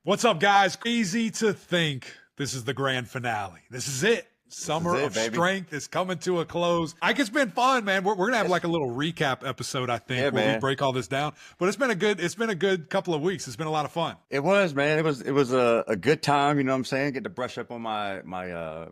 What's up, guys? Easy to think this is the grand finale. This is it. Summer of Strength is coming to a close. It's been fun, man. We're gonna have like a little recap episode, I think, where we break all this down. But it's been a good couple of weeks. It's been a lot of fun. It was, man. It was a good time. You know what I'm saying? Get to brush up on my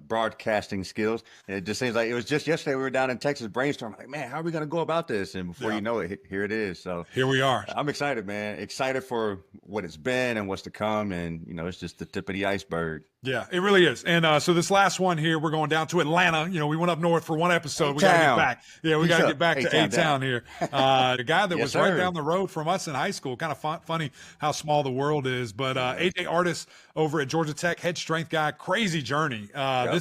broadcasting skills. It just seems like it was just yesterday we were down in Texas brainstorming. Like, man, how are we gonna go about this? And before you know it, here it is. So here we are. I'm excited, man. Excited for what it's been and what's to come. And it's just the tip of the iceberg. Yeah, it really is. And so this last one here, we're going down to Atlanta. We went up north for one episode. We got to get back. Yeah, we got to get back to A-Town here. The guy that was right down the road from us in high school. Kind of funny how small the world is. But A.J. Artis over at Georgia Tech, head strength guy, crazy journey.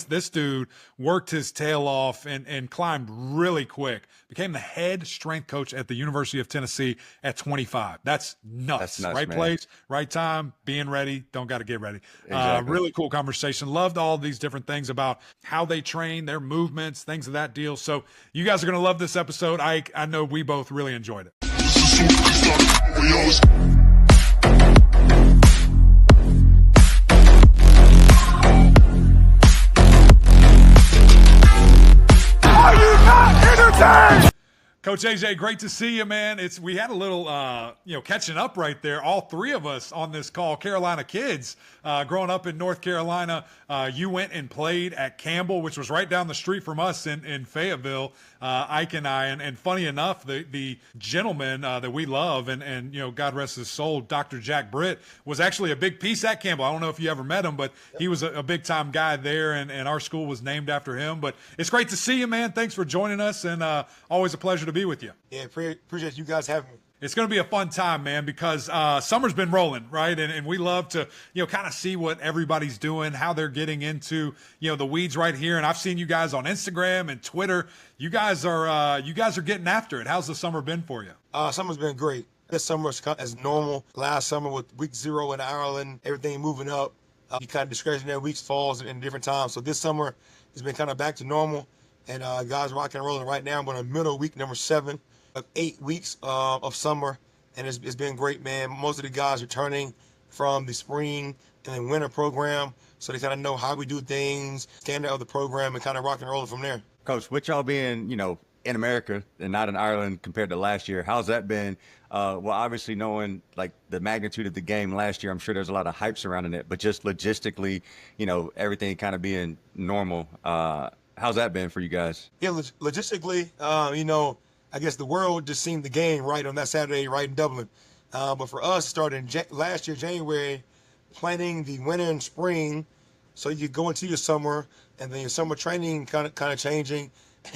This dude worked his tail off and climbed really quick. Became the head strength coach at the University of Tennessee at 25. That's nuts. Right man. Place, right time, being ready. Don't got to get ready. Exactly. Really cool conversation. Loved all these different things about how they train, their movements, things of that deal. So you guys are going to love this episode. I know we both really enjoyed it. Are you not entertained? Coach AJ, great to see you, man. We had a little, catching up right there. All three of us on this call, Carolina kids, growing up in North Carolina. You went and played at Campbell, which was right down the street from us in Fayetteville, Ike and I. And funny enough, the gentleman that we love and God rest his soul, Dr. Jack Britt, was actually a big piece at Campbell. I don't know if you ever met him, but he was a big-time guy there, and our school was named after him. But it's great to see you, man. Thanks for joining us, and always a pleasure to be with you. Yeah, appreciate you guys having me. It's going to be a fun time, man, because summer's been rolling, right? And we love to, kind of see what everybody's doing, how they're getting into, the weeds right here. And I've seen you guys on Instagram and Twitter. You guys are getting after it. How's the summer been for you? Summer's been great. This summer is as normal. Last summer with week 0 in Ireland, everything moving up. You kind of discretionary weeks falls in different times. So this summer has been kind of back to normal. And guys rocking and rolling right now. I'm on a middle week number 7 of 8 weeks of summer, and it's been great, man. Most of the guys returning from the spring and the winter program, so they kind of know how we do things, standard of the program, and kind of rocking and rolling from there. Coach, with y'all being, in America and not in Ireland compared to last year, how's that been? Well, obviously knowing like the magnitude of the game last year, I'm sure there's a lot of hype surrounding it, but just logistically, everything kind of being normal. How's that been for you guys? Yeah, logistically, I guess the world just seen the game right on that Saturday, right in Dublin. But for us, starting last year, January, planning the winter and spring, so you go into your summer, and then your summer training kind of changing,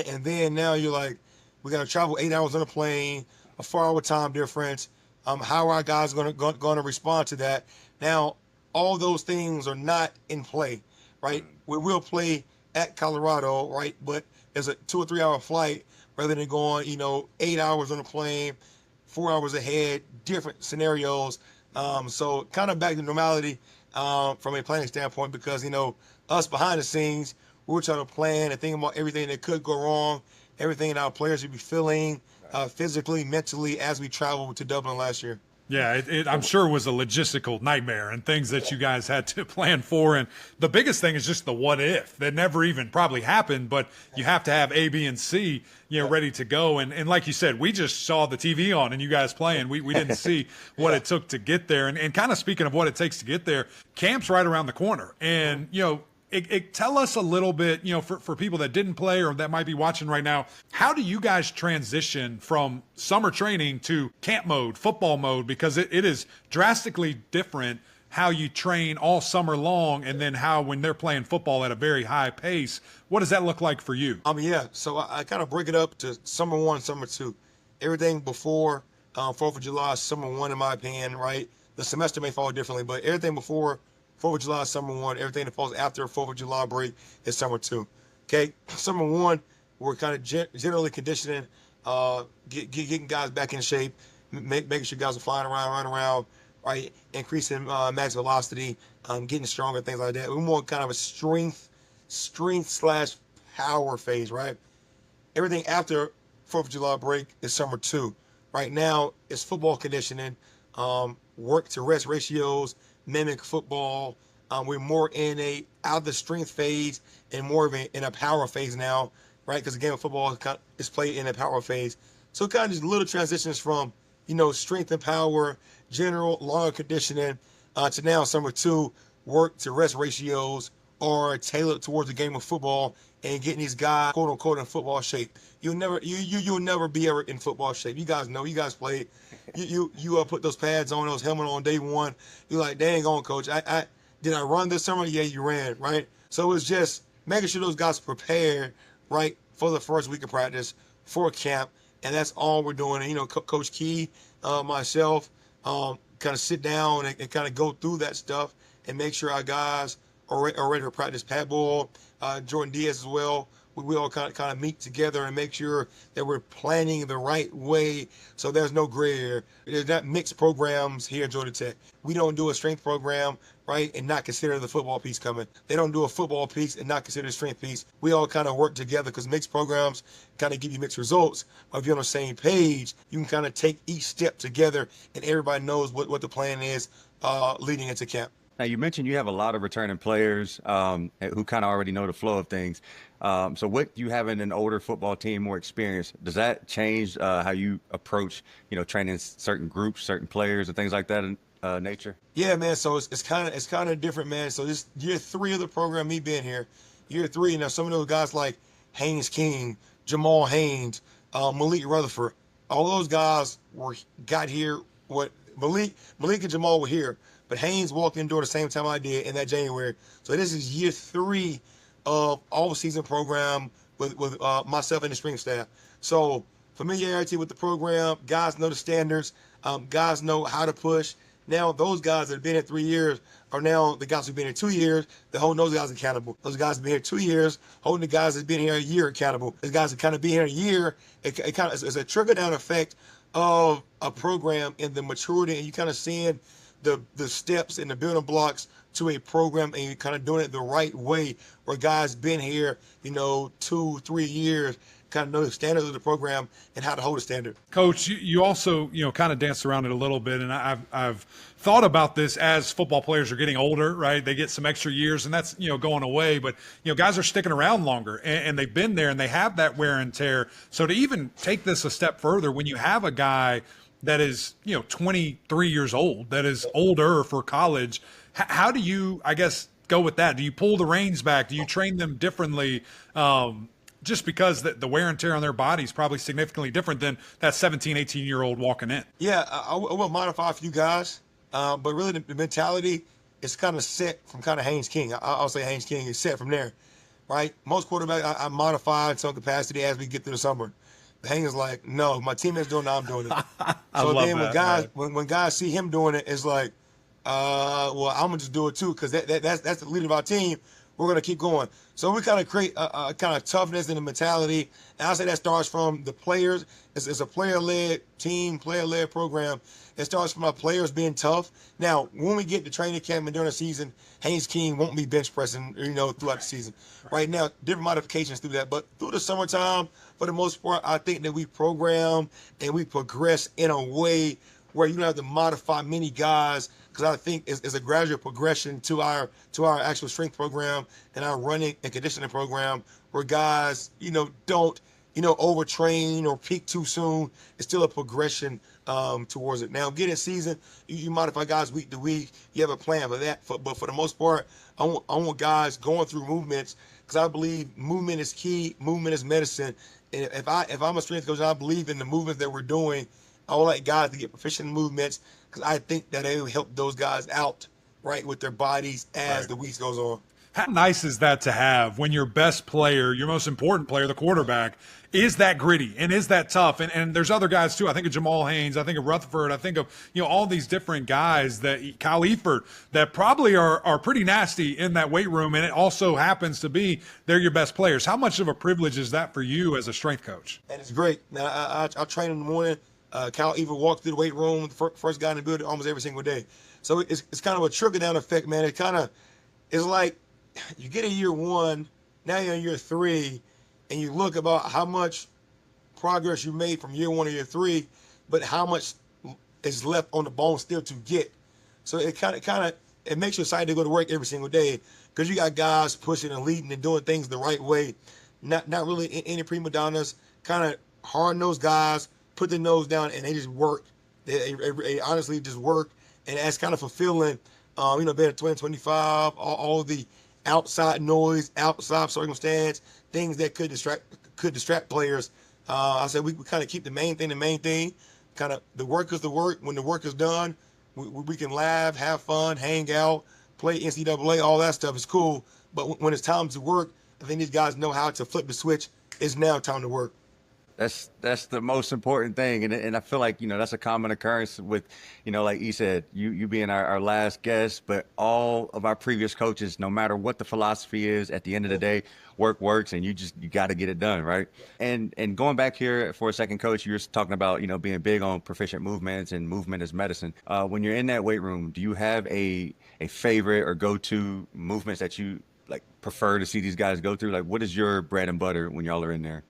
and then now you're like, we got to travel 8 hours on a plane, a 4-hour time difference. How are our guys going to respond to that? Now, all those things are not in play, right? We will play at Colorado, right? But it's a 2 or 3 hour flight rather than going, 8 hours on a plane, 4 hours ahead, different scenarios. So kind of back to normality from a planning standpoint, because, us behind the scenes, we're trying to plan and think about everything that could go wrong, everything our players should be feeling physically, mentally, as we traveled to Dublin last year. Yeah, I'm sure it was a logistical nightmare and things that you guys had to plan for. And the biggest thing is just the what if that never even probably happened, but you have to have A, B, and C, ready to go. And like you said, we just saw the TV on and you guys playing. We didn't see what it took to get there. And kind of speaking of what it takes to get there, camp's right around the corner. And, tell us a little bit, for people that didn't play or that might be watching right now, how do you guys transition from summer training to camp mode, football mode? Because it is drastically different how you train all summer long and then how when they're playing football at a very high pace. What does that look like for you? So I kind of break it up to summer 1, summer 2. Everything before 4th of July is summer 1, in my opinion, right? The semester may fall differently, but everything before 4th of July is summer 1. Everything that falls after 4th of July break is summer 2. Okay, summer 1, we're kind of generally conditioning, getting guys back in shape, making sure guys are flying around, running around, right? Increasing max velocity, getting stronger, things like that. We're more kind of a strength/power phase, right? Everything after 4th of July break is summer 2. Right now, it's football conditioning, work to rest ratios, mimic football. We're more in a out of the strength phase and more of in a power phase now, right? Because the game of football is played in a power phase. So kind of just little transitions from, strength and power, general longer conditioning, to now summer two, work to rest ratios are tailored towards the game of football and getting these guys quote unquote in football shape. You'll never be ever in football shape. You guys know, you guys played. You put those pads on, those helmet on day one. You're like, dang on, coach. I did I run this summer? Yeah, you ran, right? So it's just making sure those guys are prepared, right, for the first week of practice, for camp, and that's all we're doing. And, Coach Key, myself, kind of sit down and kind of go through that stuff and make sure our guys are ready to practice. Pat Bull, Jordan Diaz as well. We all kind of meet together and make sure that we're planning the right way so there's no gray area. There's not mixed programs here at Georgia Tech. We don't do a strength program, right, and not consider the football piece coming. They don't do a football piece and not consider the strength piece. We all kind of work together because mixed programs kind of give you mixed results. But if you're on the same page, you can kind of take each step together and everybody knows what the plan is leading into camp. Now, you mentioned you have a lot of returning players who kind of already know the flow of things. So what you having an older football team, more experience, does that change how you approach, training certain groups, certain players and things like that in nature? Yeah, man. So it's kind of different, man. So this year 3 of the program, me being here, year 3, now some of those guys like Haynes King, Jamal Haynes, Malik Rutherford, all those guys got here. Malik and Jamal were here. But Haynes walked in the door the same time I did in that January. So this is year 3 of all-season program with myself and the spring staff. So familiarity with the program, guys know the standards, guys know how to push. Now those guys that have been here 3 years are now the guys who've been here 2 years that hold those guys accountable. Those guys have been here 2 years, holding the guys that's been here a year accountable. Those guys that kind of been here a year, it kind of is a trickle-down effect of a program and the maturity, and you kind of seeing the steps and the building blocks to a program, and you're kind of doing it the right way where guys been here, 2-3 years, kind of know the standards of the program and how to hold a standard. Coach, you also, kind of danced around it a little bit, and I've thought about this as football players are getting older, right? They get some extra years, and that's, going away, but, guys are sticking around longer, and they've been there, and they have that wear and tear. So to even take this a step further, when you have a guy that is, 23 years old, that is older for college, how do you, I guess, go with that? Do you pull the reins back? Do you train them differently? Just because the wear and tear on their body is probably significantly different than that 17, 18-year-old walking in. Yeah, I will modify a few guys, but really the mentality is kind of set from kind of Haynes King. I'll say Haynes King is set from there, right? Most quarterbacks I modify in some capacity as we get through the summer. The Haynes is like, no, my teammate's doing it, I'm doing it. So then when guys see him doing it, it's like, well, I'm gonna just do it too, because that's the leader of our team. We're gonna keep going. So we kind of create a kind of toughness in the mentality, and I say that starts from the players. It's a player-led team, player-led program. It starts from our players being tough. Now, when we get to training camp and during the season, Haynes King won't be bench pressing, throughout the season. Right now, different modifications through that, but through the summertime, for the most part, I think that we program and we progress in a way where you don't have to modify many guys, because I think it's a gradual progression to our actual strength program and our running and conditioning program, where guys, don't, overtrain or peak too soon. It's still a progression towards it. Now, getting season, you modify guys week to week. You have a plan for that. But for the most part, I want guys going through movements, because I believe movement is key. Movement is medicine. And if I'm a strength coach and I believe in the movements that we're doing, I would like guys to get proficient in movements, because I think that it will help those guys out, right, with their bodies as the weeks goes on. How nice is that to have when your best player, your most important player, the quarterback, is that gritty and is that tough? And there's other guys too. I think of Jamal Haynes. I think of Rutherford. I think of, all these different guys, that Kyle Efert, that probably are pretty nasty in that weight room. And it also happens to be they're your best players. How much of a privilege is that for you as a strength coach? And it's great. Now, I train in the morning. Kyle Efert walked through the weight room, the first guy in the building, almost every single day. So it's kind of a trickle-down effect, man. It's like you get a year 1, now you're in year 3, and you look about how much progress you made from year 1 to year 3, but how much is left on the bone still to get. So it kind of it makes you excited to go to work every single day because you got guys pushing and leading and doing things the right way. Not really any prima donnas, kind of hard-nosed guys, put their nose down, and they just work. They honestly just work, and that's kind of fulfilling, being at 2025, all the outside noise, outside circumstance, things that could distract players. I said we kind of keep the main thing. Kind of the work is the work. When the work is done, we can laugh, have fun, hang out, play NCAA, all that stuff is cool. But when it's time to work, I think these guys know how to flip the switch. It's now time to work. That's the most important thing, and I feel like that's a common occurrence with like you said, you being our last guest, but all of our previous coaches, no matter what the philosophy is, at the end of the day, work works, and you got to get it done, right? And going back here for a second, Coach, you were talking about being big on proficient movements and movement as medicine. When you're in that weight room, do you have a favorite or go-to movements that you like prefer to see these guys go through? Like, what is your bread and butter when y'all are in there?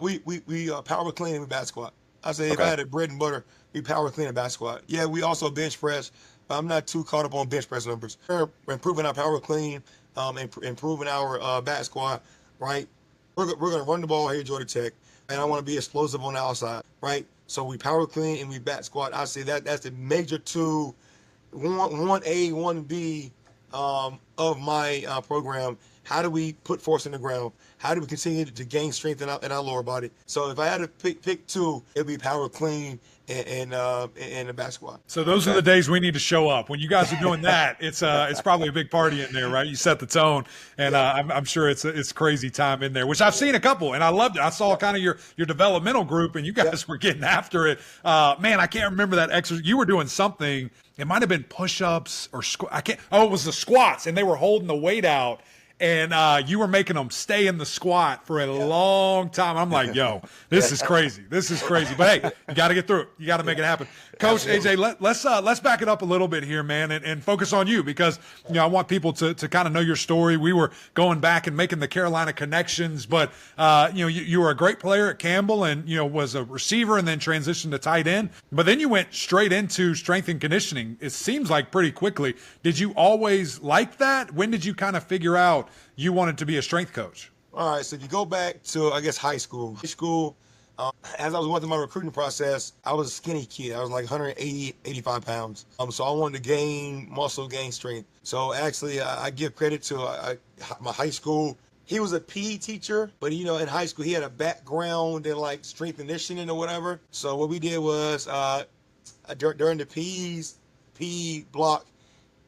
We power clean and back squat. I say if I had a bread and butter, we power clean and back squat. Yeah, we also bench press. I'm not too caught up on bench press numbers. We're improving our power clean, improving our back squat, right? We're going to run the ball here at Georgia Tech, and I want to be explosive on the outside, right? So we power clean and we back squat. I say that's the major two, 1A, 1B of my program. How do we put force in the ground? How do we continue to gain strength in our lower body? So if I had to pick two, it'd be power clean and the back squat. So those are the days we need to show up. When you guys are doing that, it's probably a big party in there, right? You set the tone, and I'm sure it's crazy time in there, which I've seen a couple, and I loved it. I saw kind of your developmental group, and you guys were getting after it. Man, I can't remember that exercise. You were doing something. It might have been push-ups or it was the squats, and they were holding the weight out. And you were making them stay in the squat for a long time. I'm like, yo, this is crazy. This is crazy. But hey, you got to get through it. You got to make it happen. Coach AJ, let's back it up a little bit here, man, and focus on you because I want people to kind of know your story. We were going back and making the Carolina connections, but you were a great player at Campbell and was a receiver and then transitioned to tight end. But then you went straight into strength and conditioning. It seems like pretty quickly. Did you always like that? When did you kind of figure out you wanted to be a strength coach? All right, so if you go back to, I guess, high school, as I was going through my recruiting process, I was a skinny kid. I was like 180, 85 pounds. So I wanted to gain muscle, gain strength. So actually, I give credit to my high school. He was a PE teacher, but in high school, he had a background in like strength and conditioning or whatever. So what we did was during the PE block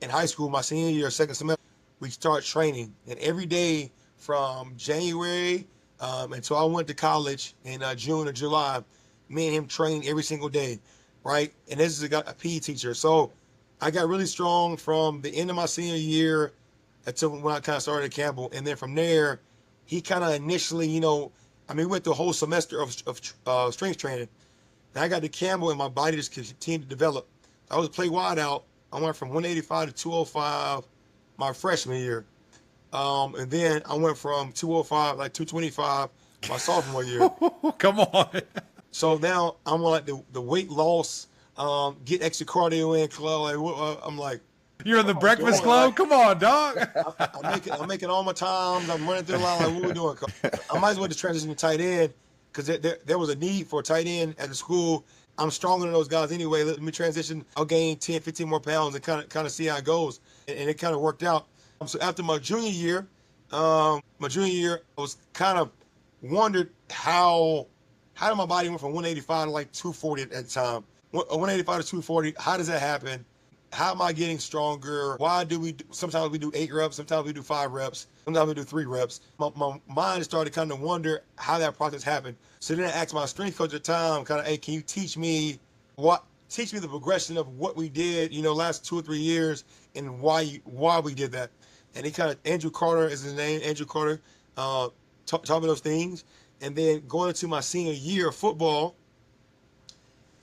in high school, my senior year, second semester, we start training, and every day from January until I went to college in June or July, me and him trained every single day, right? And this is a PE teacher. So I got really strong from the end of my senior year until when I kind of started at Campbell. And then from there, he kind of initially, we went through a whole semester of strength training. And I got to Campbell and my body just continued to develop. I was play wide out. I went from 185 to 205 my freshman year. And then I went from 205, like 225 my sophomore year. Come on. So now I'm like the weight loss, get extra cardio in club. I'm like, you're in the breakfast club? Come on, dog. I'm making all my times. I'm running through the line like, what we doing? I might as well just transition to tight end because there was a need for a tight end at the school. I'm stronger than those guys anyway. Let me transition. I'll gain 10, 15 more pounds and kind of see how it goes. And it kind of worked out. So after my junior year, I was kind of wondered how did my body went from 185 to like 240 at that time. 185 to 240, how does that happen? How am I getting stronger? Why do sometimes we do 8 reps, sometimes we do 5 reps, sometimes we do 3 reps. My mind started kind of wonder how that process happened. So then I asked my strength coach at the time, kind of, hey, can you teach me the progression of what we did, last 2 or 3 years and why we did that. And he kind of, Andrew Carter is his name, Andrew Carter, taught me those things. And then going into my senior year of football,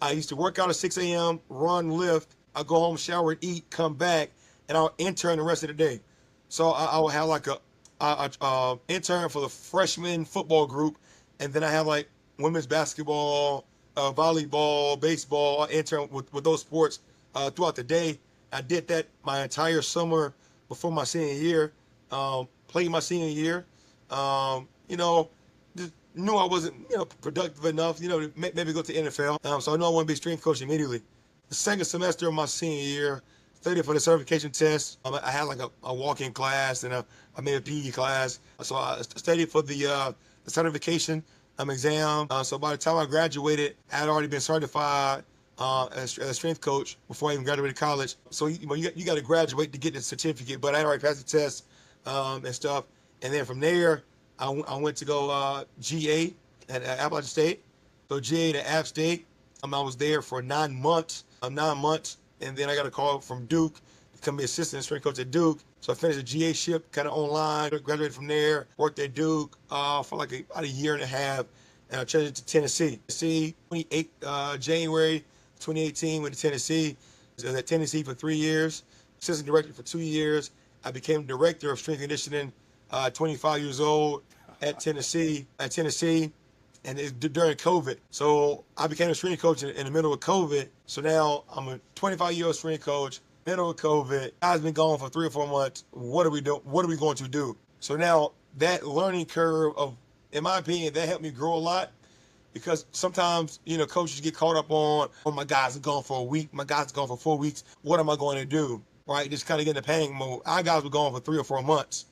I used to work out at 6 a.m., run, lift. I'll go home, shower, and eat, come back, and I'll intern the rest of the day. So I would have like a intern for the freshman football group, and then I have like women's basketball, volleyball, baseball. I intern with those sports throughout the day. I did that my entire summer before my senior year. Played my senior year. You know, just knew I wasn't, productive enough, to maybe go to the NFL. So I know I want to be a strength coach immediately. The second semester of my senior year, studied for the certification test. I had like a walk-in class and I made a PE class. So I studied for the certification exam. So by the time I graduated, I had already been certified as a strength coach before I even graduated college. So you got to graduate to get the certificate, but I had already passed the test and stuff. And then from there, I went to go GA at Appalachian State. So GA to App State. I was there for 9 months. 9 months. And then I got a call from Duke to become the assistant strength coach at Duke. So I finished the GA ship kind of online, graduated from there, worked at Duke for like about a year and a half, and I transferred to Tennessee. Tennessee, 28 January 2018, went to Tennessee. I was at Tennessee for 3 years, assistant director for 2 years. I became director of strength and conditioning, 25 years old at Tennessee. And it's during COVID. So I became a strength coach in the middle of COVID. So now I'm a 25-year-old strength coach, middle of COVID. I've been gone for 3 or 4 months. What are we doing? What are we going to do? So now that learning curve of, in my opinion, that helped me grow a lot, because sometimes, coaches get caught up on, oh, my guys are gone for a week. My guys are gone for 4 weeks. What am I going to do? Right? Just kind of get in the panic mode. Our guys were gone for 3 or 4 months,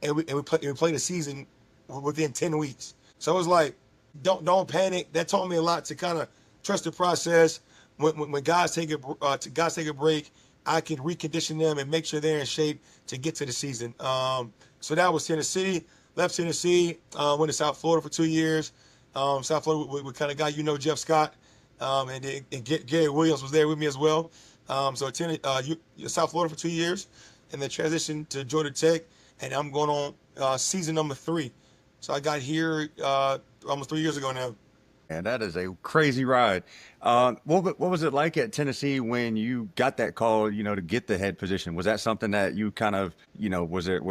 and we played the season within 10 weeks. So it was like, don't panic. That taught me a lot to kind of trust the process. When guys take a break, I can recondition them and make sure they're in shape to get to the season. So that was Tennessee. Left Tennessee, went to South Florida for 2 years. South Florida, we kind of got Jeff Scott, and Gary Williams was there with me as well. So South Florida for 2 years, and then transitioned to Georgia Tech, and I'm going on season number 3. So I got here almost 3 years ago now. And that is a crazy ride. What was it like at Tennessee when you got that call, to get the head position? Was that something that you kind of, was there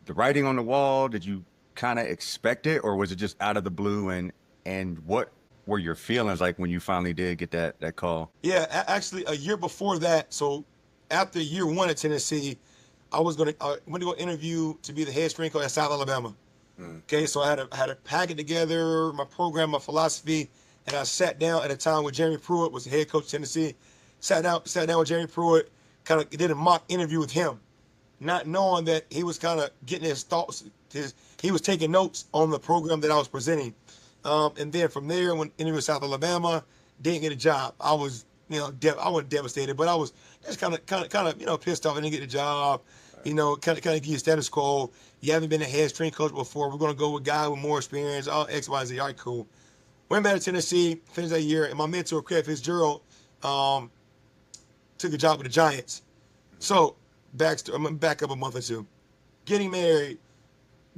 the writing on the wall? Did you kind of expect it, or was it just out of the blue? And what were your feelings like when you finally did get that call? Yeah, actually a year before that. So after year 1 at Tennessee, I went to go interview to be the head strength coach at South Alabama. Okay, so I had to pack it together, my program, my philosophy, and I sat down at a time when Jeremy Pruitt was the head coach of Tennessee. Sat down with Jeremy Pruitt, kind of did a mock interview with him, not knowing that he was kind of getting his thoughts. He was taking notes on the program that I was presenting. And then from there, when interviewed with South Alabama, didn't get a job. I was, I wasn't devastated, but I was just kind of pissed off I didn't get the job. Kind of give you status quo. You haven't been a head strength coach before. We're going to go with a guy with more experience, all X, Y, Z. All right, cool. Went back to Tennessee, finished that year, and my mentor, Craig Fitzgerald, took a job with the Giants. So, I'm going to back up a month or two. Getting married,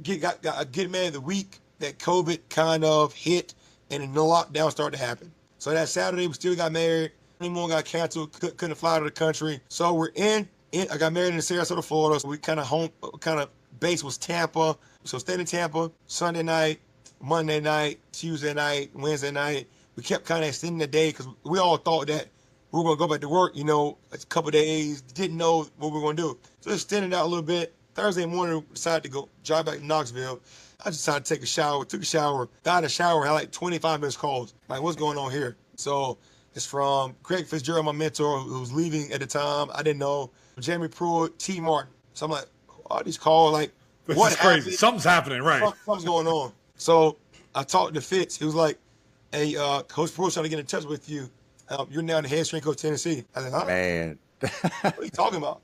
getting married the week that COVID kind of hit and the lockdown started to happen. So that Saturday, we still got married. Honeymoon got canceled, couldn't fly to the country. So we're I got married in Sarasota, Florida. So we kind of base was Tampa. So stayed in Tampa Sunday night, Monday night, Tuesday night, Wednesday night. We kept kind of extending the day because we all thought that we were going to go back to work, a couple of days, didn't know what we were going to do. So just extended out a little bit. Thursday morning, decided to go drive back to Knoxville. I just decided to take a shower, took a shower, got in the shower, had like 25 minutes calls. Like, what's going on here? So it's from Craig Fitzgerald, my mentor, who was leaving at the time. I didn't know. Jeremy Pruitt, T. Martin. So I'm like, all these calls, like, This what is crazy. happened? Something's happening, right? Something's going on. So I talked to Fitz. He was like, hey, Coach Pruitt's trying to get in touch with you. You're now the head strength coach of Tennessee. I said, huh? Man. What are you talking about?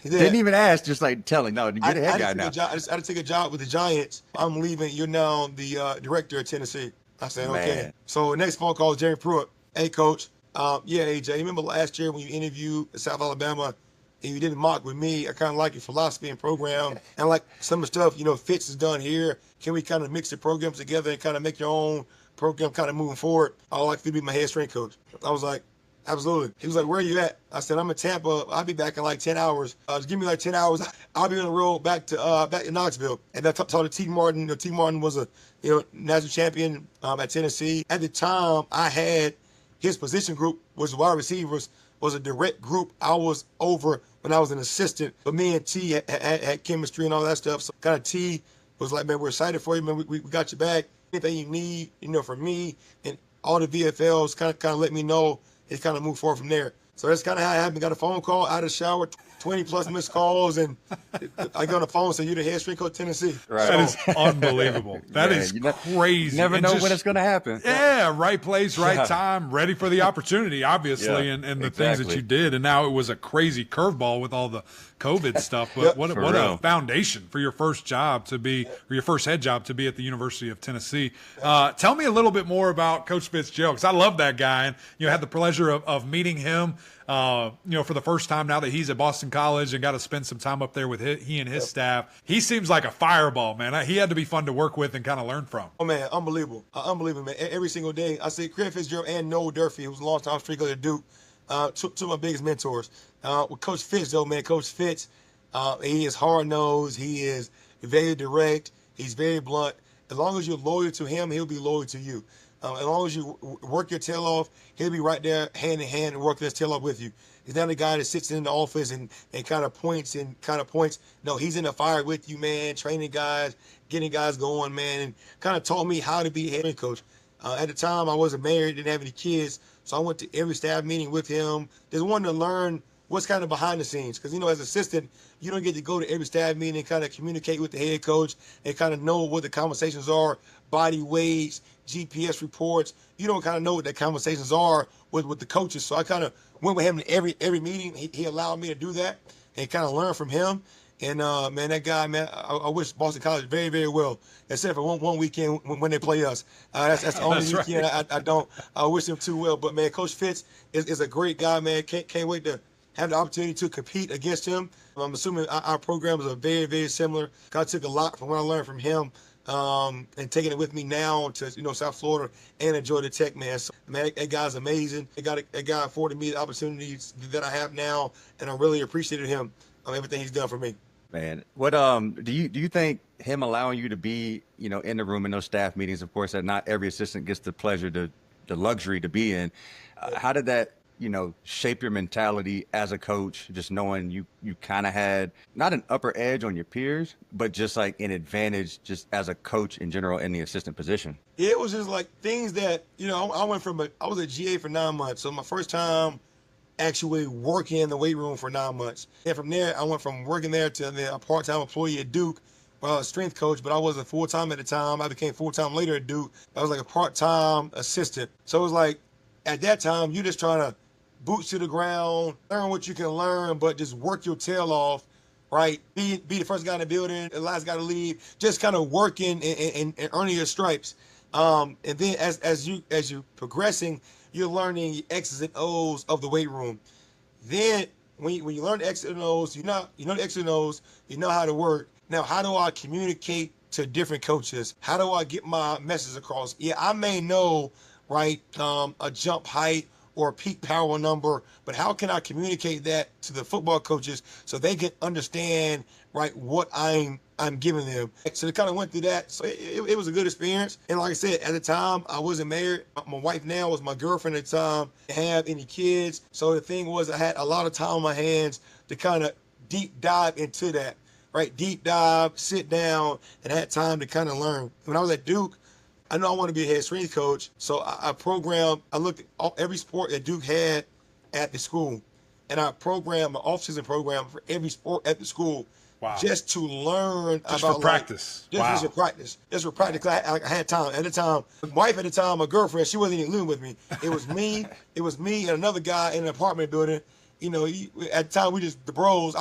He said, Didn't even ask, just like telling, no, get a head guy now. I had to take a job with the Giants. I'm leaving. You're now the director of Tennessee. I said, okay. Man. So next phone call was Jeremy Pruitt. Hey, Coach. Yeah, AJ, remember last year when you interviewed at South Alabama and you did a mock with me? I kind of like your philosophy and program. And like some of the stuff, Fitz has done here. Can we kind of mix the programs together and kind of make your own program kind of moving forward? I would like to be my head strength coach. I was like, absolutely. He was like, where are you at? I said, I'm in Tampa. I'll be back in like 10 hours. Just give me like 10 hours. I'll be on the road back to Knoxville. And I talked to T. Martin. T. Martin was a national champion at Tennessee. At the time, I had his position group, which was wide receivers, was a direct group I was over when I was an assistant. But me and T had chemistry and all that stuff. So kind of T was like, man, we're excited for you, man. We got your back. Anything you need, from me and all the VFLs kind of let me know. It's kind of moved forward from there. So that's kind of how it happened. Got a phone call out of the shower, 20 plus missed calls, and I got on the phone and said, "You're the head strength coach, Tennessee." Right. That is unbelievable. That is crazy. You never know just, when it's going to happen. Yeah, right place, right time, ready for the opportunity, obviously, and the things that you did. And now it was a crazy curveball with all the COVID stuff. But what a foundation for your first job to be, or your first head job to be at the University of Tennessee. Tell me a little bit more about Coach Fitzgerald, because I love that guy, and had the pleasure of meeting him. For the first time now that he's at Boston College and got to spend some time up there with he and his staff. He seems like a fireball, man. He had to be fun to work with and kind of learn from. Oh, man, unbelievable. Unbelievable, man. Every single day, I say Craig Fitzgerald and Noel Durfee, who's a longtime strength coach at Duke, two of my biggest mentors. With Coach Fitz, though, man, Coach Fitz, he is hard-nosed. He is very direct. He's very blunt. As long as you're loyal to him, he'll be loyal to you. As long as you work your tail off, he'll be right there hand in hand and working his tail off with you. He's not the guy that sits in the office and kind of points. No, he's in the fire with you, man, training guys, getting guys going, man, and kind of taught me how to be a head coach. At the time, I wasn't married, didn't have any kids, so I went to every staff meeting with him. Just wanted to learn what's kind of behind the scenes. Because, as assistant, you don't get to go to every staff meeting and kind of communicate with the head coach and kind of know what the conversations are, body weights, GPS reports. You don't kind of know what the conversations are with the coaches. So I kind of went with him to every meeting. He allowed me to do that and kind of learn from him. And, man, that guy, man, I wish Boston College very, very well, except for one weekend when they play us. That's the only weekend right. I wish him too well. But, man, Coach Fitz is a great guy, man. Can't wait to have the opportunity to compete against him. I'm assuming our programs are very, very similar. I took a lot from what I learned from him and taking it with me now to South Florida and at Georgia Tech, man. So, man, that guy's amazing. That guy afforded me the opportunities that I have now, and I really appreciated him everything he's done for me. Man, what do you think him allowing you to be in the room in those staff meetings? Of course, that not every assistant gets the pleasure the luxury to be in. How did that shape your mentality as a coach, just knowing you kind of had not an upper edge on your peers, but just like an advantage just as a coach in general in the assistant position? It was just like things that, I went from I was a GA for 9 months. So my first time actually working in the weight room for 9 months. And from there, I went from working there to a part-time employee at Duke. Well, I was a strength coach, but I wasn't full-time at the time. I became full-time later at Duke. I was like a part-time assistant. So it was like, at that time, you just trying to boots to the ground, learn what you can learn, but just work your tail off, right? Be the first guy in the building, the last guy to leave, just kind of working and earning your stripes. And then as you're progressing, you're learning the X's and O's of the weight room. Then when you learn the X's and O's, you know the X's and O's, you know how to work. Now, how do I communicate to different coaches? How do I get my message across? Yeah, I may know, right, a jump height or a peak power number, but how can I communicate that to the football coaches so they can understand, right, what I'm giving them? So they kind of went through that. So it was a good experience. And like I said, at the time, I wasn't married. My wife now was my girlfriend at the time. I didn't have any kids. So the thing was, I had a lot of time on my hands to kind of deep dive into that, right? Deep dive, sit down, and I had time to kind of learn. When I was at Duke, I know I want to be a head strength coach, so I looked at every sport that Duke had at the school, and I programmed an off-season program for every sport at the school. Wow. Just to learn just about for practice. Just for practice. Just for practice. I had time. At the time, my wife at the time, my girlfriend, she wasn't even living with me. It was me, and another guy in an apartment building. At the time, we just the bros.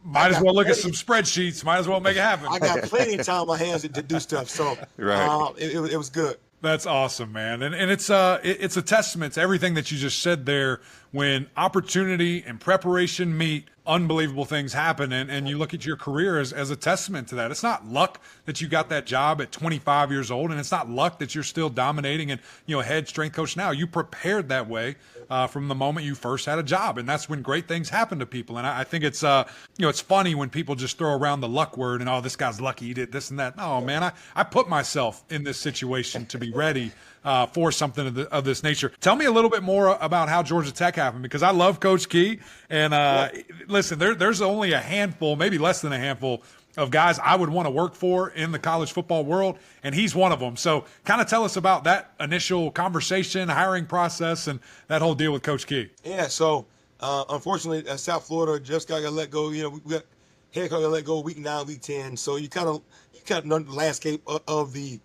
Might as well look at some spreadsheets. Might as well make it happen. I got plenty of time on my hands to do stuff. So right. It was good. That's awesome, man. And it's a testament to everything that you just said there. When opportunity and preparation meet, unbelievable things happen. And you look at your career as a testament to that. It's not luck that you got that job at 25 years old, and it's not luck that you're still dominating and head strength coach now. You prepared that way from the moment you first had a job, and that's when great things happen to people. And I think it's it's funny when people just throw around the luck word and this guy's lucky he did this and that. No, man, I put myself in this situation to be ready for something of this nature. Tell me a little bit more about how Georgia Tech happened, because I love Coach Key. And listen, there's only a handful, maybe less than a handful, of guys I would want to work for in the college football world, and he's one of them. So kind of tell us about that initial conversation, hiring process, and that whole deal with Coach Key. Yeah, so unfortunately, South Florida just got let go. You know, we got head coach got let go week 9, week 10. So you kind of know the landscape of the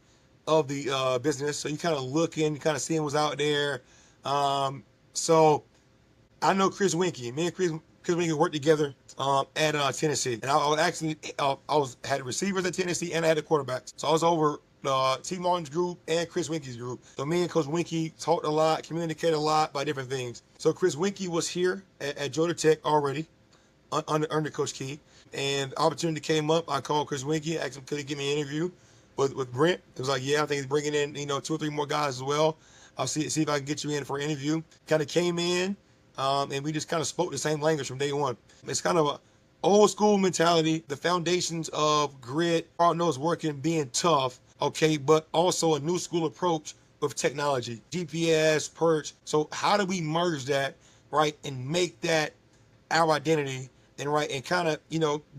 business. So you kind of looking, kind of seeing what's out there. So I know Chris Winkie. Me and Chris Winkie worked together at Tennessee, and I was actually had receivers at Tennessee and I had the quarterbacks. So I was over T. Martin's group and Chris Winkie's group. So me and Coach Winkie talked a lot, communicated a lot about different things. So Chris Winkie was here at Georgia Tech already under Coach Key, and opportunity came up. I called Chris Winkie, asked him could he give me an interview with Brent. It was like, yeah, I think he's bringing in 2 or 3 more guys as well. I'll see if I can get you in for an interview. Kind of came in. And we just kind of spoke the same language from day one. It's kind of a old school mentality, the foundations of grit, hard-nosed working, being tough, okay, but also a new school approach with technology, GPS, perch. So how do we merge that, right, and make that our identity and kind of,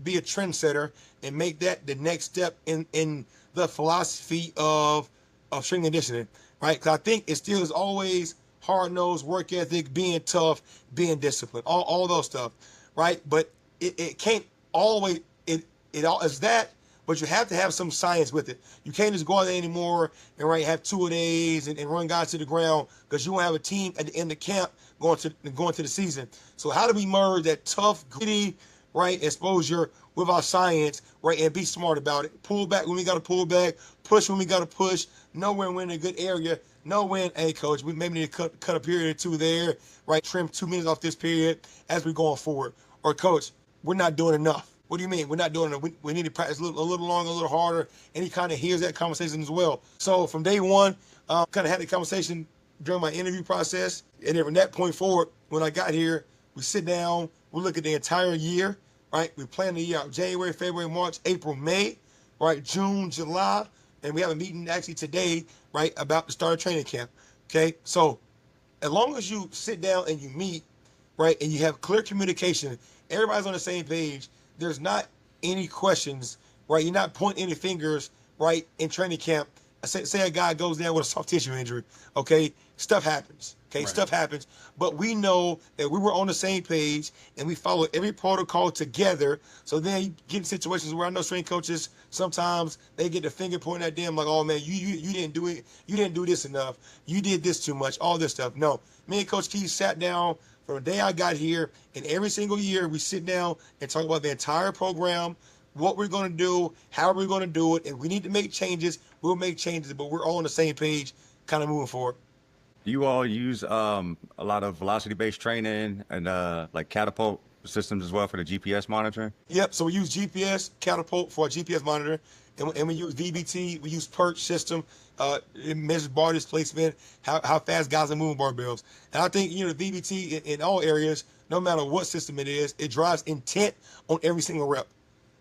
be a trendsetter and make that the next step in the philosophy of strength and conditioning, right? Because I think it still is always hard-nosed, work ethic, being tough, being disciplined, all those stuff, right? But it can't always, it all is that, but you have to have some science with it. You can't just go out there anymore and have 2-a-days and run guys to the ground, because you won't have a team at the end of camp going to the season. So how do we merge that tough, gritty, exposure with our science, and be smart about it? Pull back when we got to pull back, push when we got to push, know when we're in a good area, know when, hey, coach, we maybe need to cut a period or 2 there, trim 2 minutes off this period as we're going forward. Or, coach, we're not doing enough. What do you mean? We're not doing enough. We need to practice a little longer, a little harder. And he kind of hears that conversation as well. So from day one, kind of had the conversation during my interview process. And then from that point forward, when I got here, we sit down, we look at the entire year, We plan the year out: January, February, March, April, May, June, July. And we have a meeting actually today, about the start of training camp. Okay, so as long as you sit down and you meet, and you have clear communication, everybody's on the same page, there's not any questions, You're not pointing any fingers, in training camp. Say a guy goes down with a soft tissue injury, okay? Stuff happens, okay? Stuff happens. But we know that we were on the same page and we followed every protocol together. So then you get in situations where I know strength coaches, sometimes they get the finger pointing at them like, oh man, you didn't do it. You didn't do this enough. You did this too much, all this stuff. No, me and Coach Key sat down from the day I got here, and every single year we sit down and talk about the entire program, what we're going to do, how we're going to do it. If we need to make changes, we'll make changes, but we're all on the same page kind of moving forward. Do you all use a lot of velocity-based training and like catapult systems as well for the GPS monitoring? Yep, so we use GPS, catapult for our GPS monitor, and we use VBT, we use perch system. It measures bar displacement, how fast guys are moving barbells. And I think, the VBT in all areas, no matter what system it is, it drives intent on every single rep.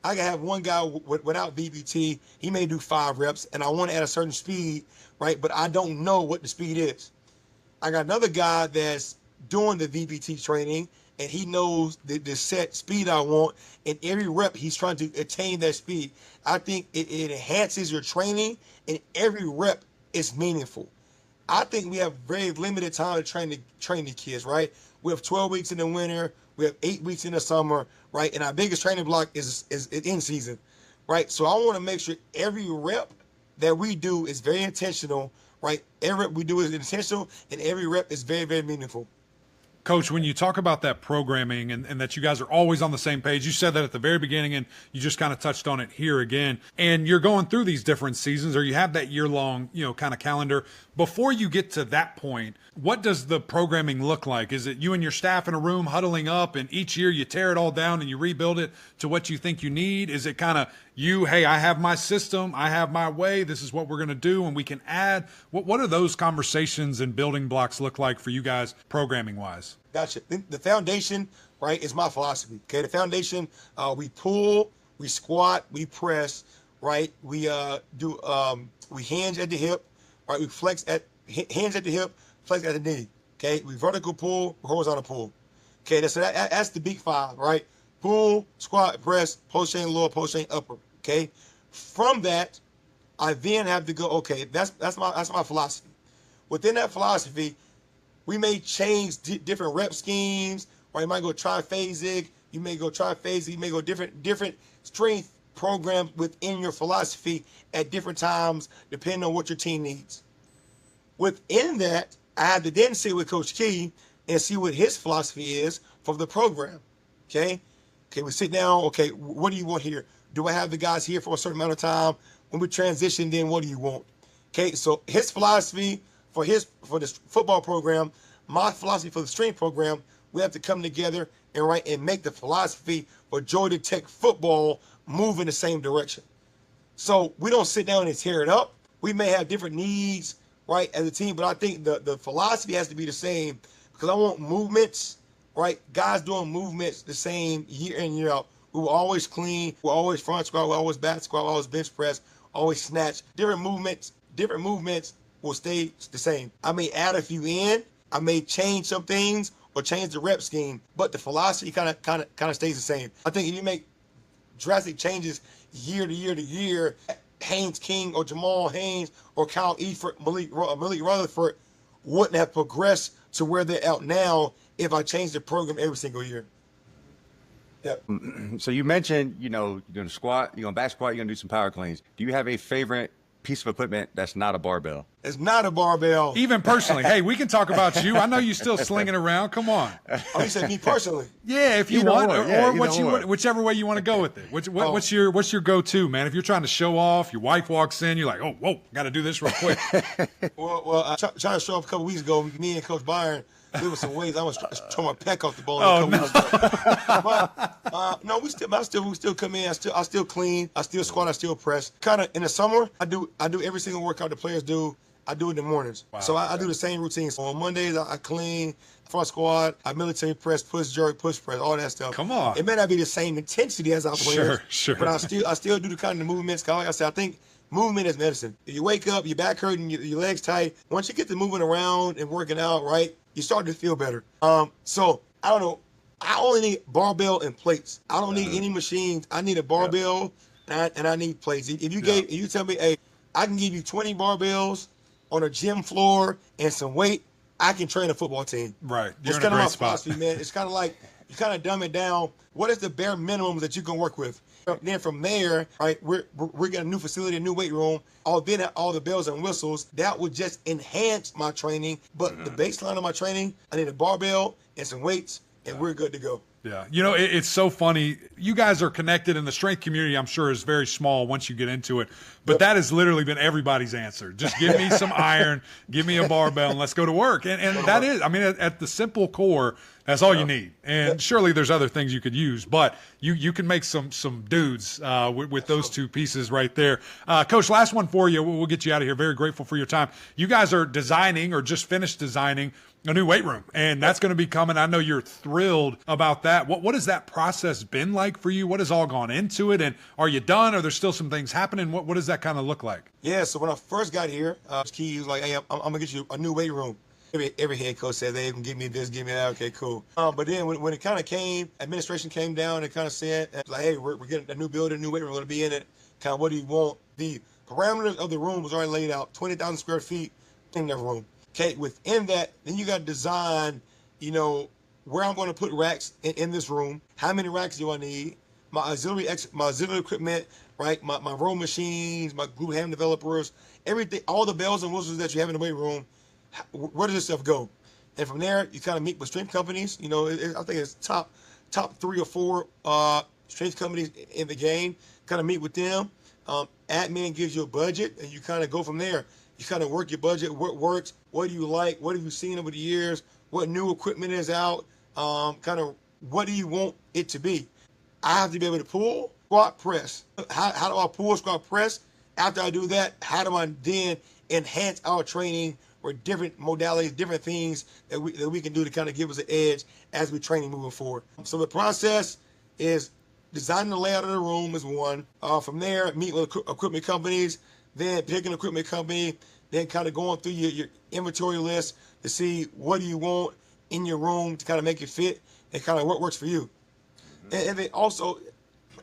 I can have one guy without VBT, he may do 5 reps, and I want to at a certain speed, but I don't know what the speed is. I got another guy that's doing the VBT training, and he knows the set speed I want, and every rep he's trying to attain that speed. I think it enhances your training, and every rep is meaningful. I think we have very limited time to train the kids, We have 12 weeks in the winter, we have 8 weeks in the summer, And our biggest training block is in season, So I want to make sure every rep that we do is very intentional, Every rep we do is intentional, and every rep is very, very meaningful. Coach, when you talk about that programming and that you guys are always on the same page, you said that at the very beginning, and you just kind of touched on it here again, and you're going through these different seasons, or you have that year-long, kind of calendar. Before you get to that point, what does the programming look like? Is it you and your staff in a room huddling up, and each year you tear it all down and you rebuild it to what you think you need? Is it kind of hey, I have my system, I have my way, this is what we're going to do, and we can add? What are those conversations and building blocks look like for you guys programming-wise? Gotcha. The foundation, is my philosophy. Okay, the foundation, we pull, we squat, we press, We do we hinge at the hip, We flex at hands at the hip, flex at the knee. Okay, we vertical pull, horizontal pull. Okay, that's the big 5, right? Pull, squat, press, post chain lower, post chain upper. Okay, from that, I then have to go. Okay, that's my philosophy. Within that philosophy, we may change different rep schemes. Or you might go triphasic. You may go triphasic. You may go different strength programs within your philosophy at different times, depending on what your team needs. Within that, I have to then sit with Coach Key and see what his philosophy is for the program. Okay, we sit down. Okay, what do you want here? Do I have the guys here for a certain amount of time? When we transition, then what do you want? Okay, so his philosophy for this football program, my philosophy for the strength program, we have to come together and make the philosophy for Georgia Tech football move in the same direction. So we don't sit down and tear it up. We may have different needs, right, as a team, but I think the philosophy has to be the same because I want movements, right? Guys doing movements the same year in, year out. We will always clean. We'll always front squat. We'll always back squat. We'll always bench press. Always snatch. Different movements will stay the same. I may add a few in. I may change some things or change the rep scheme, but the philosophy kind of stays the same. I think if you make drastic changes year to year to year, Haynes King or Jamal Haynes or Kyle Eford, Malik Rutherford wouldn't have progressed to where they're at now if I changed the program every single year. Yep. So you mentioned, you're going to squat, you're going to back squat, you're going to do some power cleans. Do you have a favorite piece of equipment that's not a barbell? It's not a barbell. Even personally. Hey, we can talk about you. I know you're still slinging around. Come on. Oh, you said me personally? Yeah, if you want, or whichever way you want to go with it. What's your go-to, man? If you're trying to show off, your wife walks in, you're like, oh, whoa, got to do this real quick. Well, I tried to show off a couple weeks ago. Me and Coach Byron, there was some ways I was throwing my pec off the ball. Oh, no. No, we still come in. I still clean. I still squat. I still press. Kind of in the summer, I do every single workout the players do. I do it in the mornings. Wow. So I do the same routine. So on Mondays, I clean, front squat, I military press, push jerk, push press, all that stuff. Come on. It may not be the same intensity as our players. Sure. But I still do the kind of movements. Like I said, I think movement is medicine. If you wake up, your back hurting, your legs tight. Once you get to moving around and working out, right, you start to feel better. So I don't know. I only need barbell and plates. I don't need any machines. I need a barbell and I need plates. If you tell me, hey, I can give you 20 barbells on a gym floor and some weight, I can train a football team. Right. It's kind of my philosophy, man. It's kind of like you kind of dumb it down. What is the bare minimum that you can work with? Then from there, right, we're getting a new facility, a new weight room. All the bells and whistles that would just enhance my training. But the baseline of my training, I need a barbell and some weights, and we're good to go. Yeah. It's so funny. You guys are connected, and the strength community, I'm sure, is very small once you get into it. But that has literally been everybody's answer. Just give me some iron, give me a barbell, and let's go to work. And that is, at the simple core, that's all you need. And surely there's other things you could use, but you can make some dudes with those two pieces right there. Coach, last one for you. We'll get you out of here. Very grateful for your time. You guys are designing or just finished designing a new weight room, and that's going to be coming. I know you're thrilled about that. What has that process been like for you? What has all gone into it? And are you done? Are there still some things happening? What does that kind of look like? Yeah, so when I first got here, Key was like, hey, I'm going to get you a new weight room. Every head coach said, they can give me this, give me that. Okay, cool. But then when it kind of came, administration came down and kind of said, like, hey, we're getting a new building, a new weight room, we're going to be in it. Kind of, what do you want? The parameters of the room was already laid out, 20,000 square feet in the room. Okay, within that, then you got to design, where I'm going to put racks in this room. How many racks do I need? My auxiliary equipment, right? My row machines, my glue ham developers, everything, all the bells and whistles that you have in the weight room. Where does this stuff go? And from there, you kind of meet with strength companies. I think it's top 3 or 4 strength companies in the game. Kind of meet with them. Admin gives you a budget, and you kind of go from there. You kind of work your budget, what works, what do you like, what have you seen over the years, what new equipment is out, kind of what do you want it to be. I have to be able to pull, squat, press. How do I pull, squat, press? After I do that, how do I then enhance our training with different modalities, different things that we can do to kind of give us an edge as we training moving forward. So the process is designing the layout of the room is one. From there, meet with equipment companies, then pick an equipment company, then kind of going through your inventory list to see what do you want in your room to kind of make it fit and kind of what works for you. And then also,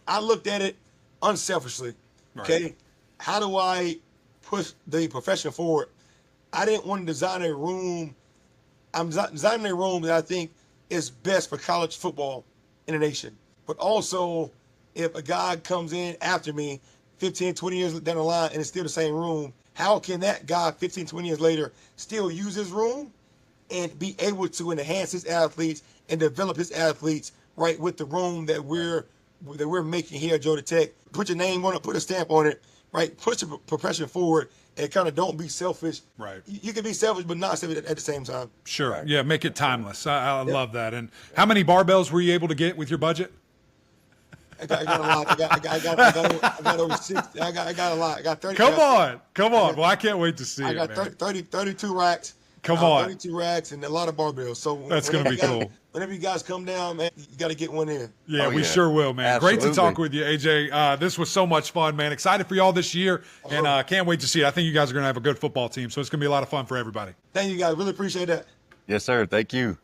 I looked at it unselfishly. Okay, Right. how do I push the profession forward? I didn't want to design a room. I'm designing a room that I think is best for college football in the nation. But also, if a guy comes in after me 15, 20 years down the line and it's still the same room, how can that guy 15, 20 years later still use his room and be able to enhance his athletes and develop his athletes right with the room that we're making here at Georgia Tech? Put your name on it, put a stamp on it, right? Push the profession forward and kind of don't be selfish. Right. You can be selfish, but not selfish at the same time. Sure. Right. Yeah, make it timeless. I love that. And how many barbells were you able to get with your budget? I got a lot. I got over 60. I got a lot. I got 30. Come on. Well, I can't wait to see I it, got man. 32 racks. Come on. 32 racks and a lot of barbells. So That's going to be cool. Whenever you guys come down, man, you got to get one in. Yeah, Oh, we yeah. sure will, man. Absolutely. Great to talk with you, AJ. This was so much fun, man. Excited for y'all this year, and can't wait to see it. I think you guys are going to have a good football team, so it's going to be a lot of fun for everybody. Thank you guys. Really appreciate that. Yes, sir. Thank you.